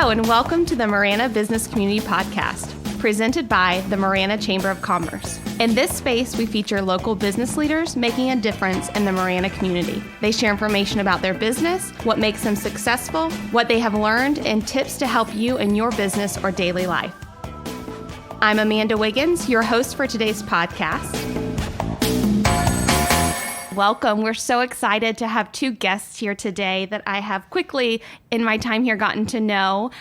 Hello, and welcome to the Marana Business Community Podcast, presented by the Marana Chamber of Commerce. In this space, we feature local business leaders making a difference in the Marana community. They share information about their business, what makes them successful, what they have learned, and tips to help you in your business or daily life. I'm Amanda Wiggins, your host for today's podcast. Welcome. We're so excited to have two guests here today that I have quickly, in my time here, gotten to know.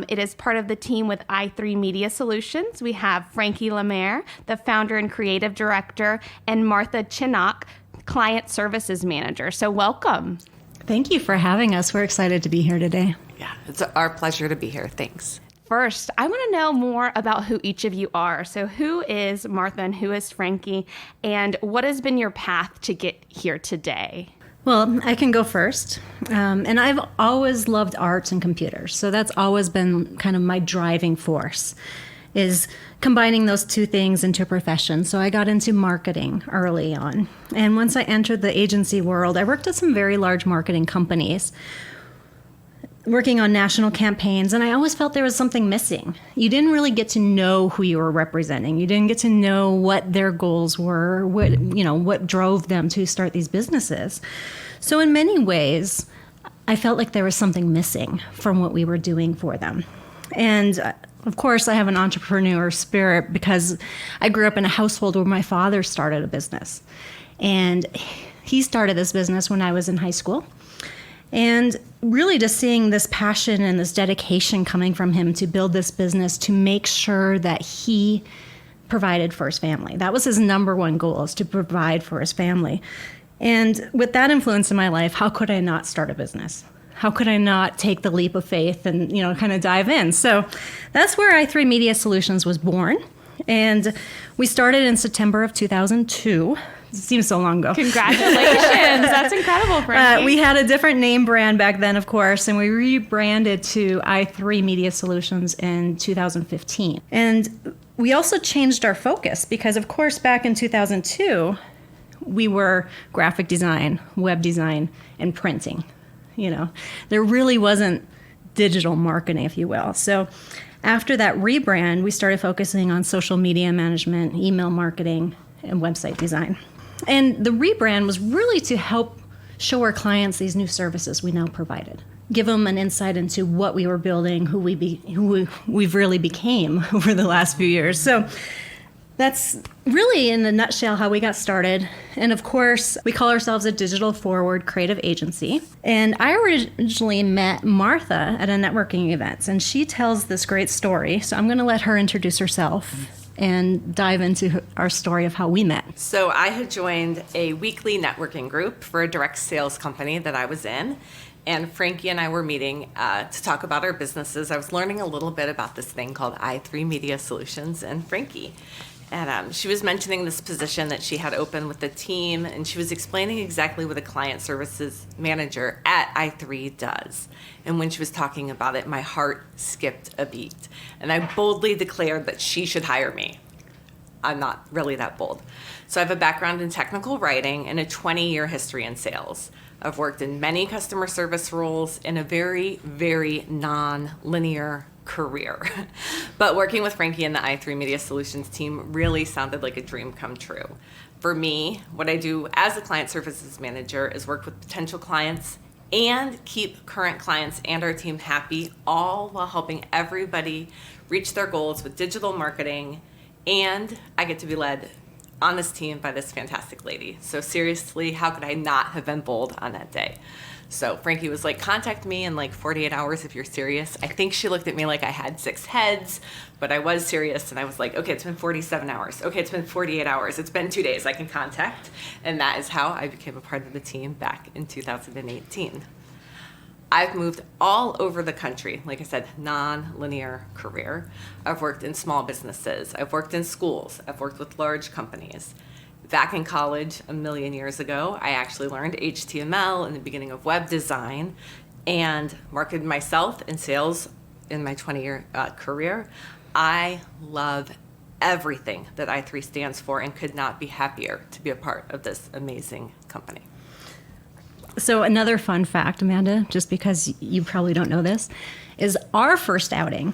It is part of the team with i3 Media Solutions. We have Frankie Lemer, the founder and creative director, and Martha Chinnock, client services manager. So welcome. Thank you for having us. We're excited to be here today. Yeah, it's our pleasure to be here. Thanks. First, I want to know more about who each of you are. So who is Martha and who is Frankie? And what has been your path to get here today? Well, I can go first. And I've always loved arts and computers. So that's always been kind of my driving force, is combining those two things into a profession. So I got into marketing early on. And once I entered the agency world, I worked at some very large marketing companies, working on national campaigns, and I always felt there was something missing. You didn't really get to know who you were representing. You didn't get to know what their goals were, what drove them to start these businesses. So in many ways, I felt like there was something missing from what we were doing for them. And of course, I have an entrepreneur spirit because I grew up in a household where my father started a business. And he started this business when I was in high school. And really just seeing this passion and this dedication coming from him to build this business to make sure that he provided for his family. That was his number one goal, is to provide for his family. And with that influence in my life, how could I not start a business? How could I not take the leap of faith and, kind of dive in? So that's where i3 Media Solutions was born. And we started in September of 2002. It seems so long ago. Congratulations. That's incredible, Frankie. We had a different name brand back then, of course, and we rebranded to i3 Media Solutions in 2015. And we also changed our focus because, of course, back in 2002, we were graphic design, web design, and printing. There really wasn't digital marketing, if you will. So after that rebrand, we started focusing on social media management, email marketing, and website design. And the rebrand was really to help show our clients these new services we now provided, give them an insight into what we were building, who we've really became over the last few years. So that's really, in a nutshell, how we got started. And of course, we call ourselves a digital forward creative agency. And I originally met Martha at a networking event, and she tells this great story. So I'm going to let her introduce herself and dive into our story of how we met. So I had joined a weekly networking group for a direct sales company that I was in. And Frankie and I were meeting to talk about our businesses. I was learning a little bit about this thing called i3 Media Solutions and Frankie. And she was mentioning this position that she had open with the team, and she was explaining exactly what a client services manager at i3 does. And when she was talking about it, my heart skipped a beat. And I boldly declared that she should hire me. I'm not really that bold. So I have a background in technical writing and a 20-year history in sales. I've worked in many customer service roles in a very, very non-linear career. But working with Frankie and the i3 Media Solutions team really sounded like a dream come true. For me, what I do as a client services manager is work with potential clients and keep current clients and our team happy, all while helping everybody reach their goals with digital marketing. And I get to be led on this team by this fantastic lady. So seriously, how could I not have been bold on that day? So Frankie was like, contact me in like 48 hours if you're serious. I think she looked at me like I had 6 heads, but I was serious. And I was like, okay, it's been 47 hours. Okay, it's been 48 hours. It's been 2 days. I can contact. And that is how I became a part of the team back in 2018. I've moved all over the country. Like I said, non-linear career. I've worked in small businesses. I've worked in schools. I've worked with large companies. Back in college, a million years ago, I actually learned HTML and the beginning of web design and marketed myself in sales in my 20-year career. I love everything that i3 stands for and could not be happier to be a part of this amazing company. So another fun fact, Amanda, just because you probably don't know this, is our first outing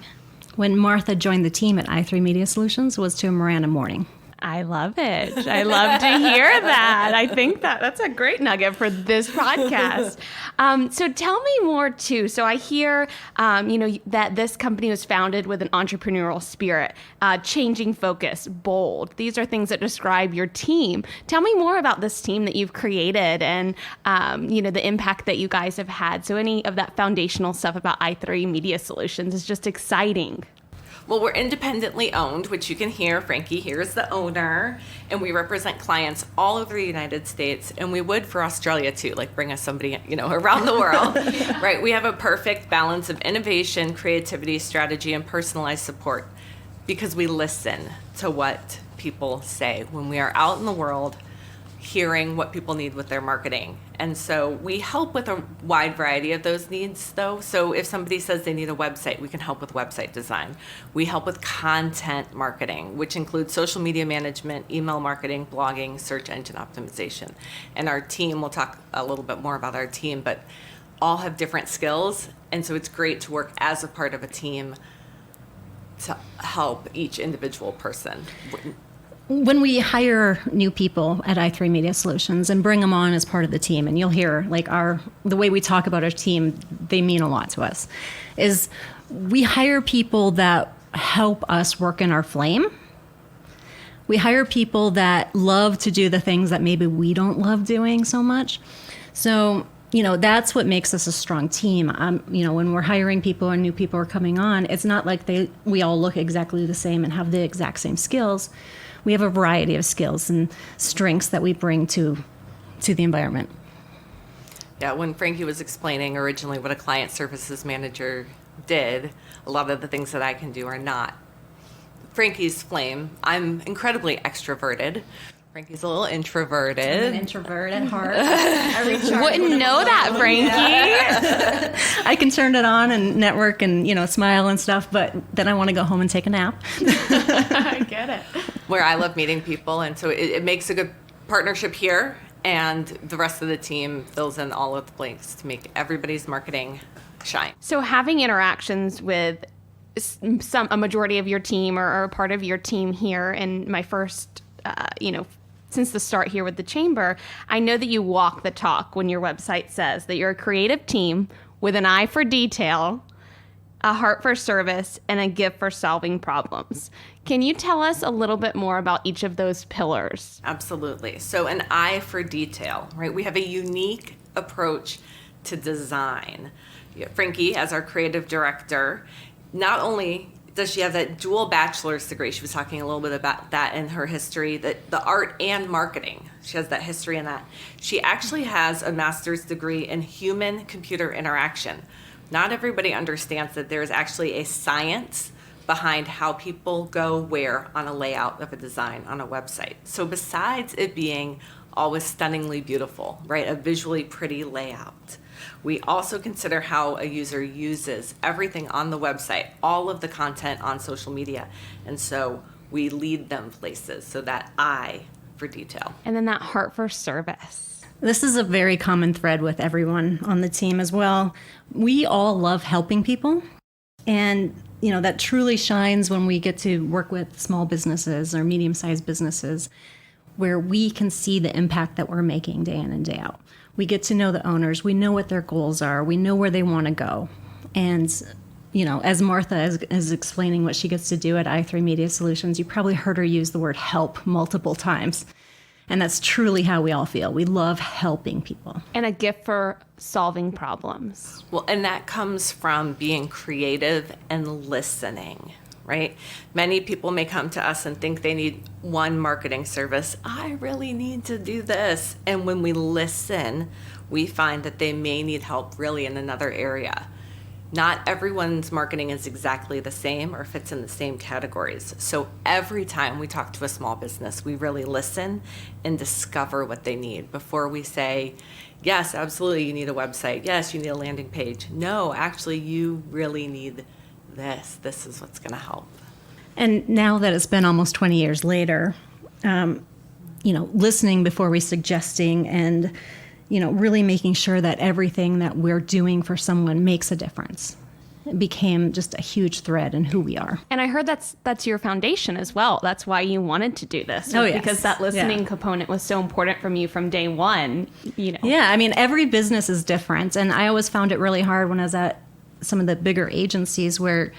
when Martha joined the team at i3 Media Solutions was to a Miranda morning. I love it. I love to hear that. I think that's a great nugget for this podcast. So tell me more too. So I hear, that this company was founded with an entrepreneurial spirit, changing focus, bold. These are things that describe your team. Tell me more about this team that you've created and, the impact that you guys have had. So any of that foundational stuff about i3 Media Solutions is just exciting. Well, we're independently owned, which you can hear. Frankie here is the owner, and we represent clients all over the United States, and we would for Australia too, like bring us somebody, around the world, right? We have a perfect balance of innovation, creativity, strategy, and personalized support because we listen to what people say when we are out in the world hearing what people need with their marketing. And so we help with a wide variety of those needs, though. So if somebody says they need a website, we can help with website design. We help with content marketing, which includes social media management, email marketing, blogging, search engine optimization. And our team, we'll talk a little bit more about our team, but all have different skills. And so it's great to work as a part of a team to help each individual person. When we hire new people at i3 Media Solutions and bring them on as part of the team, and you'll hear the way we talk about our team, they mean a lot to us, is we hire people that help us work in our flame. We hire people that love to do the things that maybe we don't love doing so much. So, that's what makes us a strong team. When we're hiring people and new people are coming on, it's not like we all look exactly the same and have the exact same skills. We have a variety of skills and strengths that we bring to the environment. Yeah, when Frankie was explaining originally what a client services manager did, a lot of the things that I can do are not Frankie's flame. I'm incredibly extroverted. Frankie's a little introverted. I'm an introvert at heart. I wouldn't know that, Frankie. Yeah. I can turn it on and network and, smile and stuff, but then I want to go home and take a nap. I get it. Where I love meeting people, and so it makes a good partnership here, and the rest of the team fills in all of the blanks to make everybody's marketing shine. So having interactions with a majority of your team or a part of your team here in my first, since the start here with the Chamber, I know that you walk the talk when your website says that you're a creative team with an eye for detail, a heart for service, and a gift for solving problems. Can you tell us a little bit more about each of those pillars? Absolutely. So an eye for detail, right? We have a unique approach to design. Frankie, as our creative director, not only does she have that dual bachelor's degree, she was talking a little bit about that in her history, that the art and marketing, she has that history in that. She actually has a master's degree in human-computer interaction. Not everybody understands that there's actually a science behind how people go where on a layout of a design on a website. So besides it being always stunningly beautiful, right, a visually pretty layout, we also consider how a user uses everything on the website, all of the content on social media. And so we lead them places, so that eye for detail. And then that heart for service. This is a very common thread with everyone on the team as well. We all love helping people. And, that truly shines when we get to work with small businesses or medium-sized businesses where we can see the impact that we're making day in and day out. We get to know the owners. We know what their goals are. We know where they want to go. And, as Martha is explaining what she gets to do at i3 Media Solutions, you probably heard her use the word help multiple times. And that's truly how we all feel. We love helping people. And a gift for solving problems. Well, and that comes from being creative and listening, right? Many people may come to us and think they need one marketing service. I really need to do this. And when we listen, we find that they may need help really in another area. Not everyone's marketing is exactly the same or fits in the same categories. So every time we talk to a small business, we really listen and discover what they need before we say, yes, absolutely, you need a website. Yes, you need a landing page. No, actually, you really need this. This is what's going to help. And now that it's been almost 20 years later, listening before we suggesting and, really making sure that everything that we're doing for someone makes a difference. It became just a huge thread in who we are. And I heard that's your foundation as well. That's why you wanted to do this. Oh, yes. Because that listening component was so important from you from day one, Yeah, I mean, every business is different. And I always found it really hard when I was at some of the bigger agencies where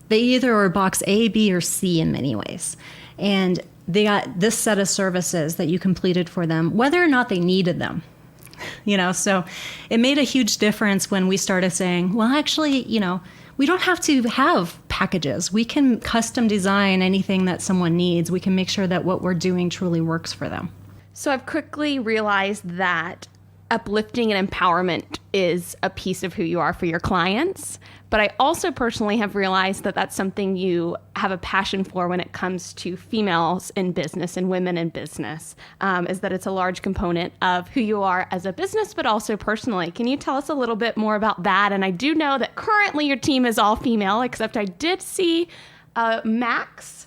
they either were box A, B, or C in many ways. And they got this set of services that you completed for them, whether or not they needed them. So it made a huge difference when we started saying, well, actually, we don't have to have packages. We can custom design anything that someone needs. We can make sure that what we're doing truly works for them. So I've quickly realized that uplifting and empowerment is a piece of who you are for your clients. But I also personally have realized that that's something you have a passion for when it comes to females in business and women in business, is that it's a large component of who you are as a business, but also personally. Can you tell us a little bit more about that? And I do know that currently your team is all female, except I did see Max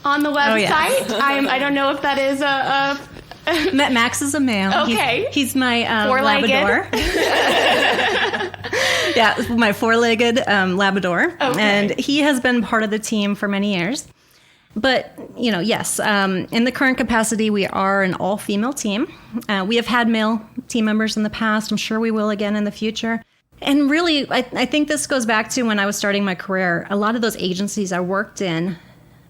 on the website. Oh, yes. I don't know if that is a Max is a male. Okay. He's my Four-legged? Labrador. Yeah, my four-legged Labrador. Okay. And he has been part of the team for many years. But, yes, in the current capacity, we are an all-female team. We have had male team members in the past. I'm sure we will again in the future. And really, I think this goes back to when I was starting my career. A lot of those agencies I worked in,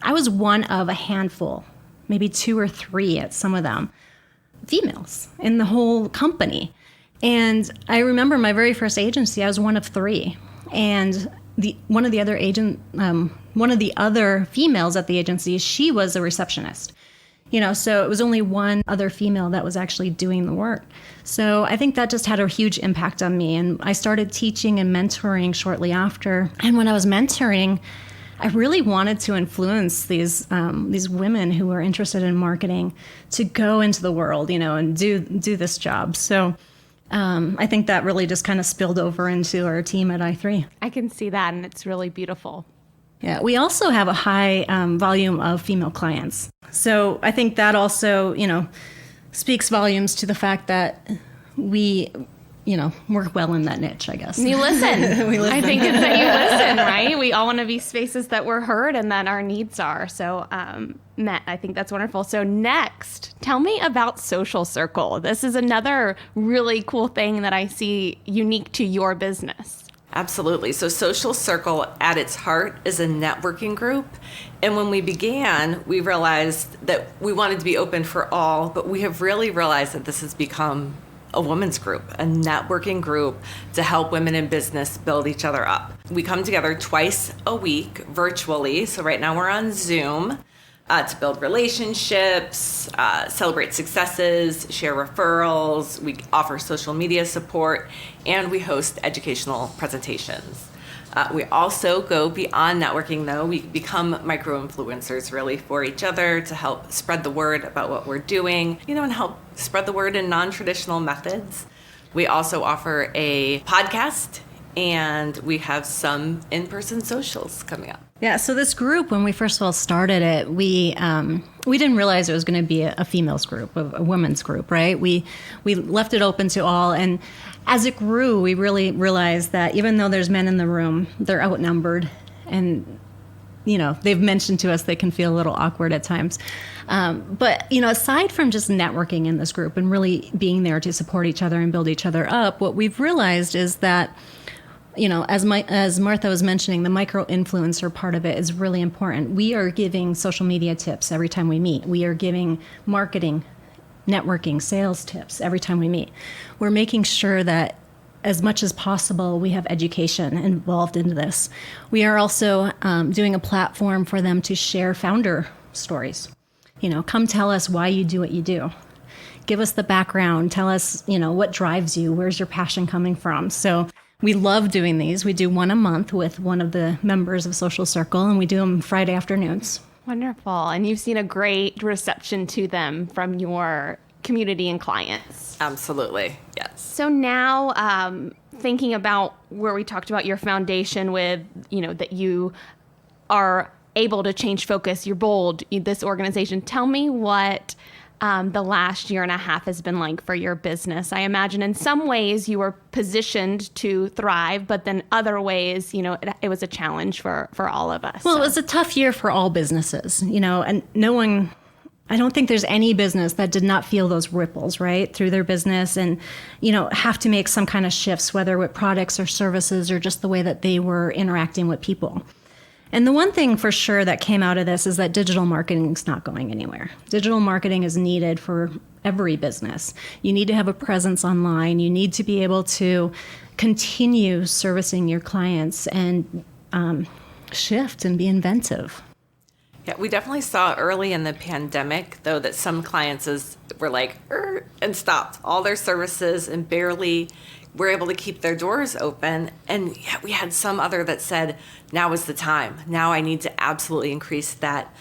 I was one of a handful, maybe 2 or 3 at some of them, females in the whole company. And I remember my very first agency, I was one of 3. And one of the other females at the agency, she was a receptionist. So it was only one other female that was actually doing the work. So I think that just had a huge impact on me. And I started teaching and mentoring shortly after. And when I was mentoring, I really wanted to influence these women who were interested in marketing to go into the world, and do this job. So I think that really just kind of spilled over into our team at i3. I can see that, and it's really beautiful. Yeah, we also have a high volume of female clients. So I think that also, speaks volumes to the fact that we work well in that niche, I guess. You listen. We listen. I think it's that you listen, right? We all want to be spaces that we're heard and that our needs are. So, Matt, I think that's wonderful. So next, tell me about Social Circle. This is another really cool thing that I see unique to your business. Absolutely. So Social Circle at its heart is a networking group. And when we began, we realized that we wanted to be open for all, but we have really realized that this has become a women's group, a networking group to help women in business build each other up. We come together twice a week virtually. So right now we're on Zoom to build relationships, celebrate successes, share referrals. We offer social media support, and we host educational presentations. We also go beyond networking, though. We become micro-influencers, really, for each other to help spread the word about what we're doing, and help spread the word in non-traditional methods. We also offer a podcast, and we have some in-person socials coming up. Yeah, so this group, when we first of all started it, we didn't realize it was going to be a females group, a women's group, right? We left it open to all, and as it grew, we really realized that even though there's men in the room, they're outnumbered, and they've mentioned to us they can feel a little awkward at times. But aside from just networking in this group and really being there to support each other and build each other up, what we've realized is that as Martha was mentioning, the micro-influencer part of it is really important. We are giving social media tips every time we meet. We are giving marketing, networking, sales tips every time we meet. We're making sure that as much as possible, we have education involved into this. We are also doing a platform for them to share founder stories. Come tell us why you do what you do. Give us the background. Tell us, what drives you. Where's your passion coming from? So we love doing these. We do one a month with one of the members of Social Circle, and we do them Friday afternoons. Wonderful. And you've seen a great reception to them from your community and clients. Absolutely, yes. So now, thinking about where we talked about your foundation with, that you are able to change focus, you're bold, this organization, tell me what the last year and a half has been like for your business. I imagine in some ways you were positioned to thrive, but then other ways, it was a challenge for all of us. Well, it was a tough year for all businesses, and I don't think there's any business that did not feel those ripples, right, through their business and, have to make some kind of shifts, whether with products or services or just the way that they were interacting with people. And the one thing for sure that came out of this is that digital marketing is not going anywhere. Digital marketing is needed for every business. You need to have a presence online. You need to be able to continue servicing your clients and shift and be inventive. Yeah, we definitely saw early in the pandemic, though, that some clients were like, and stopped all their services and barely were able to keep their doors open. And yet we had some other that said, now is the time. Now I need to absolutely increase that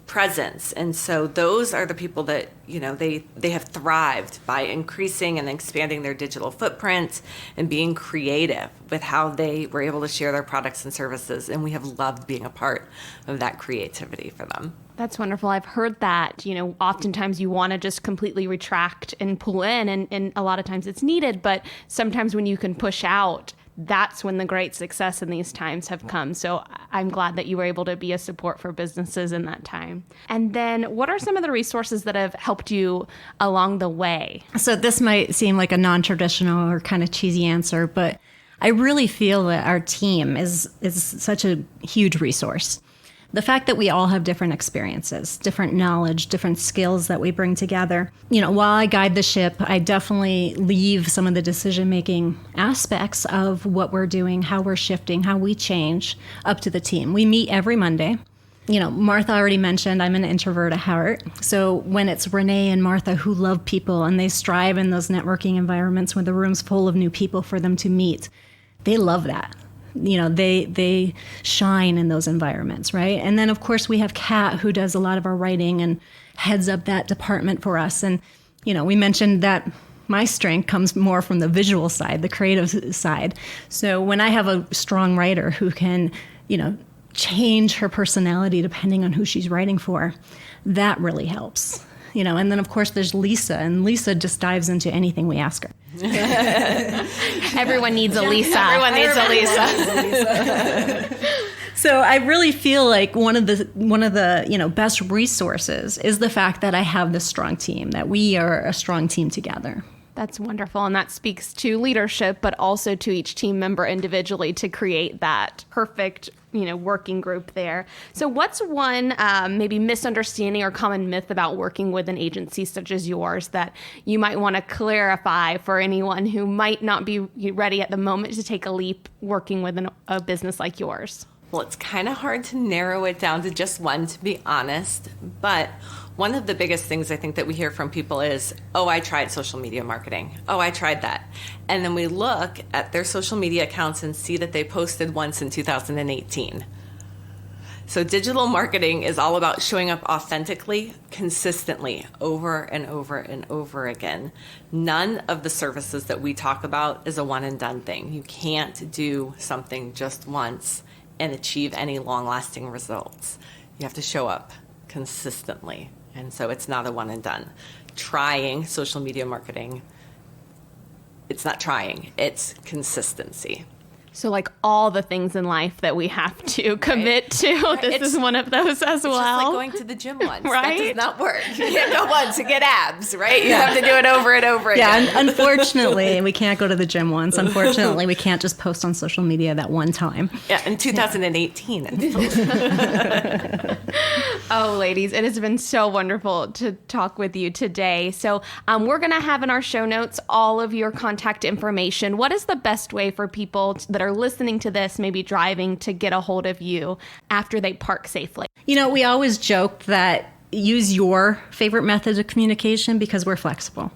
presence. And so those are the people that, they have thrived by increasing and expanding their digital footprint and being creative with how they were able to share their products and services. And we have loved being a part of that creativity for them. That's wonderful. I've heard that, oftentimes you want to just completely retract and pull in, and a lot of times it's needed, but sometimes when you can push out, that's when the great success in these times have come. So I'm glad that you were able to be a support for businesses in that time. And then what are some of the resources that have helped you along the way? So this might seem like a non-traditional or kind of cheesy answer, but I really feel that our team is such a huge resource. The fact that we all have different experiences, different knowledge, different skills that we bring together. While I guide the ship, I definitely leave some of the decision-making aspects of what we're doing, how we're shifting, how we change up to the team. We meet every Monday. Martha already mentioned I'm an introvert at heart. So when it's Renee and Martha who love people and they strive in those networking environments when the room's full of new people for them to meet, they love that. They shine in those environments, right? And then, of course, we have Kat, who does a lot of our writing and heads up that department for us. And, we mentioned that my strength comes more from the visual side, the creative side. So when I have a strong writer who can, change her personality depending on who she's writing for, that really helps. And then, of course, there's Lisa, and Lisa just dives into anything we ask her. Everyone needs a Lisa. Everyone needs a Lisa. So I really feel like one of the best resources is the fact that I have this strong team, that we are a strong team together. That's wonderful. And that speaks to leadership, but also to each team member individually to create that perfect, working group there. So what's one maybe misunderstanding or common myth about working with an agency such as yours that you might want to clarify for anyone who might not be ready at the moment to take a leap working with a business like yours? Well, it's kind of hard to narrow it down to just one, to be honest. But one of the biggest things I think that we hear from people is, oh, I tried social media marketing. Oh, I tried that. And then we look at their social media accounts and see that they posted once in 2018. So digital marketing is all about showing up authentically, consistently, over and over and over again. None of the services that we talk about is a one and done thing. You can't do something just once and achieve any long-lasting results. You have to show up consistently. And so it's not a one and done. Trying social media marketing, it's not trying, it's consistency. So like all the things in life that we have to commit to, this is one of those as well. It's just like going to the gym once. Right? That does not work. You can't go once and get abs, right? You have to do it over and over again. Yeah, unfortunately, we can't go to the gym once. Unfortunately, we can't just post on social media that one time. Yeah, in 2018. Oh, ladies, it has been so wonderful to talk with you today. So we're going to have in our show notes all of your contact information. What is the best way for people that are listening to this, maybe driving, to get a hold of you after they park safely? We always joke that use your favorite method of communication because we're flexible.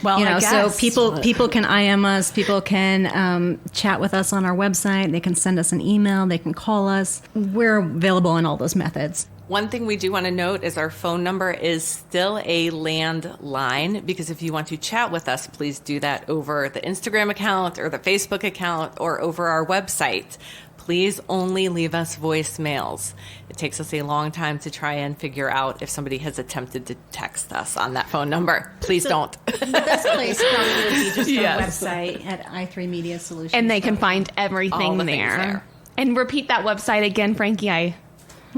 Well, I guess. So people can IM us, people can chat with us on our website, they can send us an email, they can call us. We're available in all those methods. One thing we do want to note is our phone number is still a landline, because if you want to chat with us, please do that over the Instagram account or the Facebook account or over our website. Please only leave us voicemails. It takes us a long time to try and figure out if somebody has attempted to text us on that phone number. Please don't. The best place probably would be just our website at i3 Media Solutions. And they can find everything All the things there. And repeat that website again, Frankie.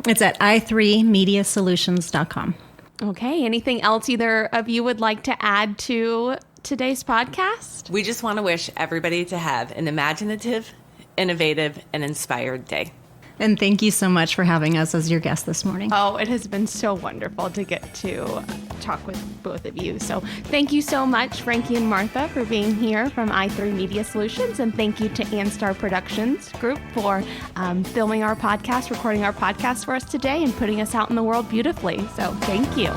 It's at i3mediasolutions.com. Okay. Anything else either of you would like to add to today's podcast? We just want to wish everybody to have an imaginative, innovative, and inspired day. And thank you so much for having us as your guest this morning. Oh, it has been so wonderful to get to talk with both of you. So thank you so much, Frankie and Martha, for being here from i3 Media Solutions. And thank you to Anstar Productions Group for filming our podcast, recording our podcast for us today, and putting us out in the world beautifully. So thank you.